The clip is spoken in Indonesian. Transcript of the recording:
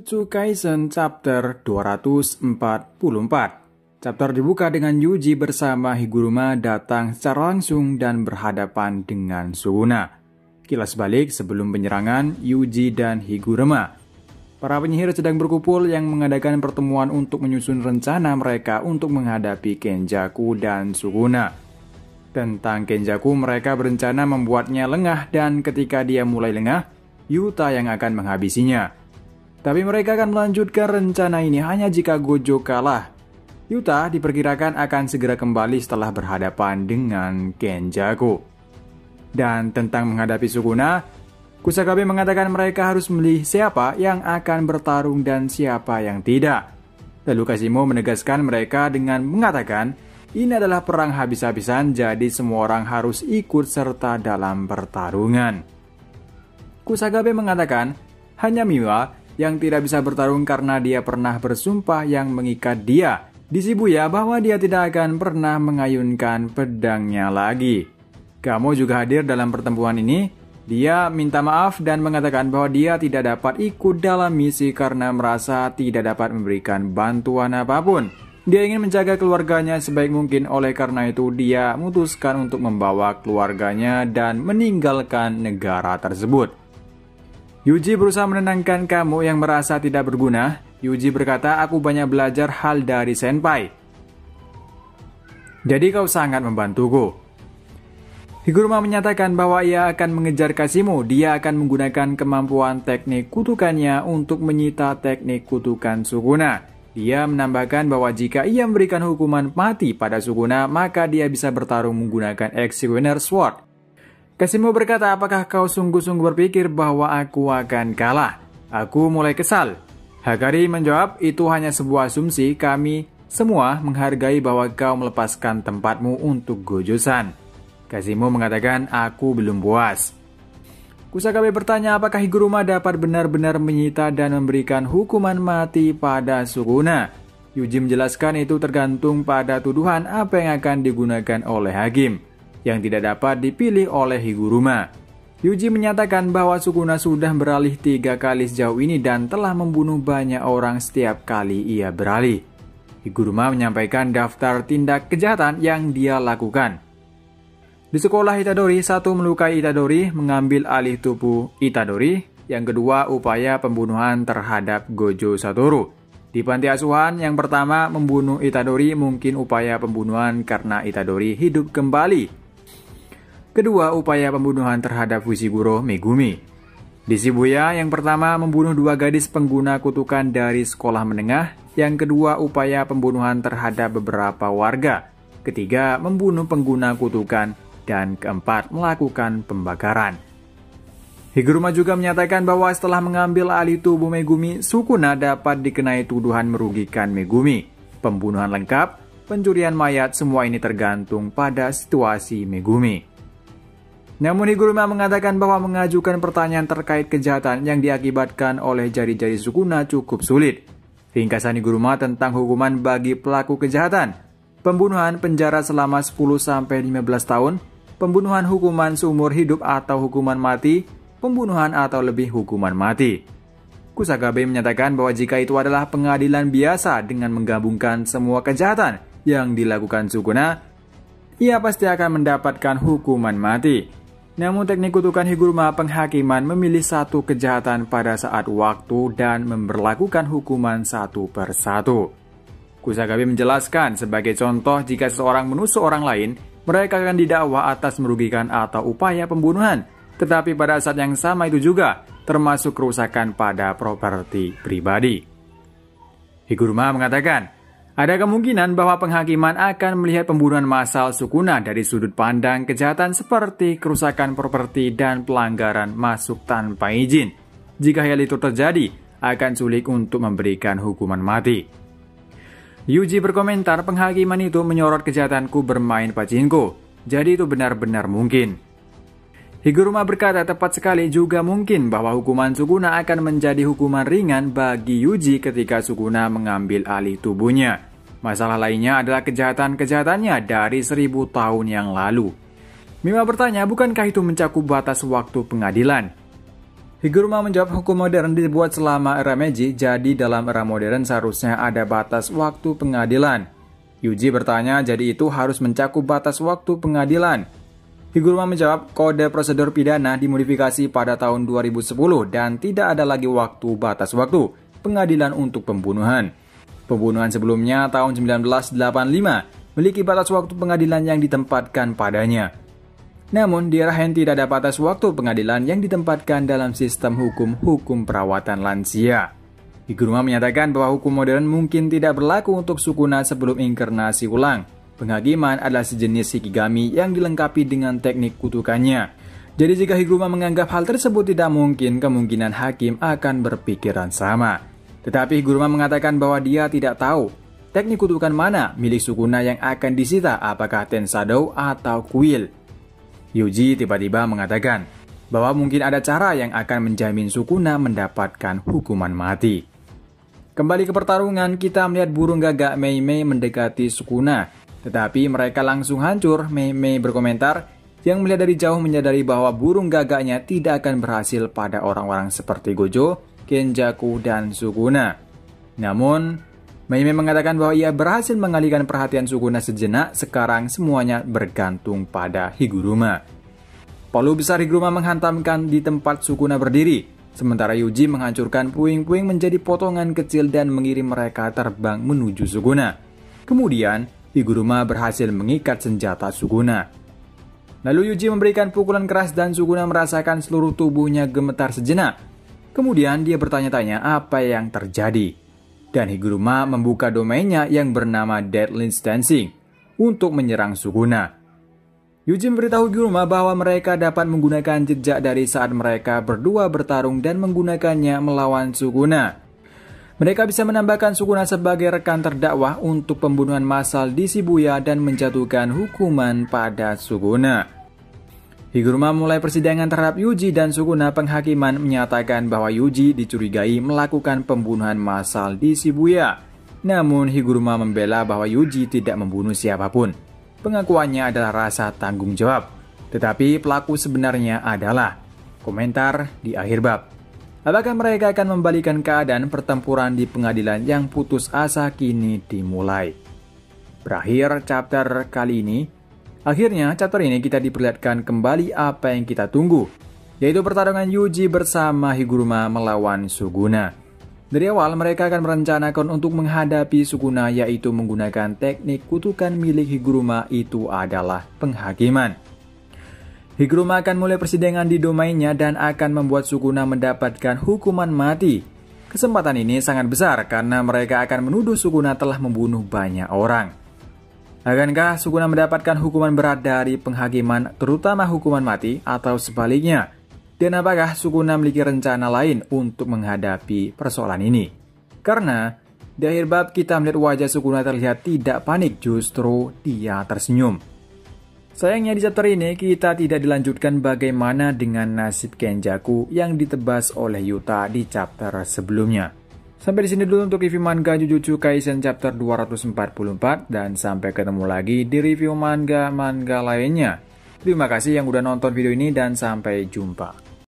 Jujutsu Kaisen Chapter 244. Chapter dibuka dengan Yuji bersama Higuruma datang secara langsung dan berhadapan dengan Sukuna. Kilas balik sebelum penyerangan Yuji dan Higuruma. Para penyihir sedang berkumpul yang mengadakan pertemuan untuk menyusun rencana mereka untuk menghadapi Kenjaku dan Sukuna. Tentang Kenjaku mereka berencana membuatnya lengah dan ketika dia mulai lengah, Yuta yang akan menghabisinya. Tapi mereka akan melanjutkan rencana ini hanya jika Gojo kalah. Yuta diperkirakan akan segera kembali setelah berhadapan dengan Kenjaku. Dan tentang menghadapi Sukuna, Kusakabe mengatakan mereka harus memilih siapa yang akan bertarung dan siapa yang tidak. Lalu Kashimo menegaskan mereka dengan mengatakan, ini adalah perang habis-habisan jadi semua orang harus ikut serta dalam pertarungan. Kusakabe mengatakan, hanya Miwa yang tidak bisa bertarung karena dia pernah bersumpah yang mengikat dia di Shibuya bahwa dia tidak akan pernah mengayunkan pedangnya lagi. Kamo juga hadir dalam pertemuan ini. Dia minta maaf dan mengatakan bahwa dia tidak dapat ikut dalam misi karena merasa tidak dapat memberikan bantuan apapun. Dia ingin menjaga keluarganya sebaik mungkin, oleh karena itu dia memutuskan untuk membawa keluarganya dan meninggalkan negara tersebut. Yuji berusaha menenangkan Kamo yang merasa tidak berguna. Yuji berkata, aku banyak belajar hal dari senpai. Jadi kau sangat membantuku. Higuruma menyatakan bahwa ia akan mengejar Kashimo. Dia akan menggunakan kemampuan teknik kutukannya untuk menyita teknik kutukan Sukuna. Dia menambahkan bahwa jika ia memberikan hukuman mati pada Sukuna, maka dia bisa bertarung menggunakan Executioner Sword. Kashimo berkata, apakah kau sungguh-sungguh berpikir bahwa aku akan kalah? Aku mulai kesal. Hakari menjawab, itu hanya sebuah asumsi, kami semua menghargai bahwa kau melepaskan tempatmu untuk Gojo-san. Kashimo mengatakan, aku belum puas. Kusakabe bertanya apakah Higuruma dapat benar-benar menyita dan memberikan hukuman mati pada Sukuna. Yuji menjelaskan itu tergantung pada tuduhan apa yang akan digunakan oleh hakim, yang tidak dapat dipilih oleh Higuruma. Yuji menyatakan bahwa Sukuna sudah beralih 3 kali sejauh ini dan telah membunuh banyak orang setiap kali ia beralih. Higuruma menyampaikan daftar tindak kejahatan yang dia lakukan. Di sekolah Itadori, satu melukai Itadori, mengambil alih tubuh Itadori. Yang kedua, upaya pembunuhan terhadap Gojo Satoru. Di panti asuhan, yang pertama membunuh Itadori mungkin upaya pembunuhan karena Itadori hidup kembali. Kedua, upaya pembunuhan terhadap Fushiguro Megumi. Di Shibuya, yang pertama membunuh 2 gadis pengguna kutukan dari sekolah menengah. Yang kedua, upaya pembunuhan terhadap beberapa warga. Ketiga, membunuh pengguna kutukan. Dan keempat, melakukan pembakaran. Higuruma juga menyatakan bahwa setelah mengambil alih tubuh Megumi, Sukuna dapat dikenai tuduhan merugikan Megumi. Pembunuhan lengkap, pencurian mayat, semua ini tergantung pada situasi Megumi. Namun Higuruma mengatakan bahwa mengajukan pertanyaan terkait kejahatan yang diakibatkan oleh jari-jari Sukuna cukup sulit. Ringkasan Higuruma tentang hukuman bagi pelaku kejahatan: pembunuhan penjara selama 10-15 tahun, pembunuhan hukuman seumur hidup atau hukuman mati, pembunuhan atau lebih hukuman mati. Kusakabe menyatakan bahwa jika itu adalah pengadilan biasa dengan menggabungkan semua kejahatan yang dilakukan Sukuna, ia pasti akan mendapatkan hukuman mati. Namun teknik kutukan Higuruma penghakiman memilih satu kejahatan pada saat waktu dan memberlakukan hukuman satu per satu. Kusakabe menjelaskan sebagai contoh jika seseorang menusuk orang lain, mereka akan didakwa atas merugikan atau upaya pembunuhan. Tetapi pada saat yang sama itu juga termasuk kerusakan pada properti pribadi. Higuruma mengatakan, ada kemungkinan bahwa penghakiman akan melihat pembunuhan massal Sukuna dari sudut pandang kejahatan seperti kerusakan properti dan pelanggaran masuk tanpa izin. Jika hal itu terjadi, akan sulit untuk memberikan hukuman mati. Yuji berkomentar, penghakiman itu menyorot kejahatanku bermain pachinko. Jadi itu benar-benar mungkin. Higuruma berkata tepat sekali, juga mungkin bahwa hukuman Sukuna akan menjadi hukuman ringan bagi Yuji ketika Sukuna mengambil alih tubuhnya. Masalah lainnya adalah kejahatan-kejahatannya dari 1000 tahun yang lalu. Miwa bertanya, bukankah itu mencakup batas waktu pengadilan? Higuruma menjawab hukum modern dibuat selama era Meiji, jadi dalam era modern seharusnya ada batas waktu pengadilan. Yuji bertanya, jadi itu harus mencakup batas waktu pengadilan. Higuruma menjawab, kode prosedur pidana dimodifikasi pada tahun 2010 dan tidak ada lagi batas waktu pengadilan untuk pembunuhan. Pembunuhan sebelumnya tahun 1985 memiliki batas waktu pengadilan yang ditempatkan padanya. Namun, di era Hen tidak ada batas waktu pengadilan yang ditempatkan dalam sistem hukum perawatan lansia. Higuruma menyatakan bahwa hukum modern mungkin tidak berlaku untuk Sukuna sebelum inkarnasi ulang. Penghakiman adalah sejenis Shikigami yang dilengkapi dengan teknik kutukannya. Jadi jika Higuruma menganggap hal tersebut tidak mungkin, kemungkinan hakim akan berpikiran sama. Tetapi Higuruma mengatakan bahwa dia tidak tahu teknik kutukan mana milik Sukuna yang akan disita, apakah Tensado atau Kuil. Yuji tiba-tiba mengatakan bahwa mungkin ada cara yang akan menjamin Sukuna mendapatkan hukuman mati. Kembali ke pertarungan, kita melihat burung gagak Mei Mei mendekati Sukuna. Tetapi mereka langsung hancur. Mei Mei berkomentar, yang melihat dari jauh menyadari bahwa burung gagaknya tidak akan berhasil pada orang-orang seperti Gojo, Kenjaku, dan Sukuna. Namun, Mei Mei mengatakan bahwa ia berhasil mengalihkan perhatian Sukuna sejenak, sekarang semuanya bergantung pada Higuruma. Palu besar Higuruma menghantamkan di tempat Sukuna berdiri, sementara Yuji menghancurkan puing-puing menjadi potongan kecil dan mengirim mereka terbang menuju Sukuna. Kemudian, Higuruma berhasil mengikat senjata Sukuna. Lalu Yuji memberikan pukulan keras dan Sukuna merasakan seluruh tubuhnya gemetar sejenak. Kemudian dia bertanya-tanya apa yang terjadi. Dan Higuruma membuka domainnya yang bernama Deadliest Dancing untuk menyerang Sukuna. Yuji memberitahu Higuruma bahwa mereka dapat menggunakan jejak dari saat mereka berdua bertarung dan menggunakannya melawan Sukuna. Mereka bisa menambahkan Sukuna sebagai rekan terdakwa untuk pembunuhan massal di Shibuya dan menjatuhkan hukuman pada Sukuna. Higuruma mulai persidangan terhadap Yuji dan Sukuna. Penghakiman menyatakan bahwa Yuji dicurigai melakukan pembunuhan massal di Shibuya. Namun Higuruma membela bahwa Yuji tidak membunuh siapapun. Pengakuannya adalah rasa tanggung jawab. Tetapi pelaku sebenarnya adalah komentar di akhir bab. Apakah mereka akan membalikan keadaan pertempuran di pengadilan yang putus asa kini dimulai? Berakhir chapter kali ini. Akhirnya, chapter ini kita diperlihatkan kembali apa yang kita tunggu, yaitu pertarungan Yuji bersama Higuruma melawan Sukuna. Dari awal, mereka akan merencanakan untuk menghadapi Sukuna, yaitu menggunakan teknik kutukan milik Higuruma, itu adalah penghakiman. Higuruma akan mulai persidangan di domainnya dan akan membuat Sukuna mendapatkan hukuman mati. Kesempatan ini sangat besar karena mereka akan menuduh Sukuna telah membunuh banyak orang. Akankah Sukuna mendapatkan hukuman berat dari penghakiman, terutama hukuman mati, atau sebaliknya? Dan apakah Sukuna memiliki rencana lain untuk menghadapi persoalan ini? Karena di akhir bab kita melihat wajah Sukuna terlihat tidak panik, justru dia tersenyum. Sayangnya di chapter ini kita tidak dilanjutkan bagaimana dengan nasib Kenjaku yang ditebas oleh Yuta di chapter sebelumnya. Sampai di sini dulu untuk review manga Jujutsu Kaisen chapter 244 dan sampai ketemu lagi di review manga lainnya. Terima kasih yang udah nonton video ini dan sampai jumpa.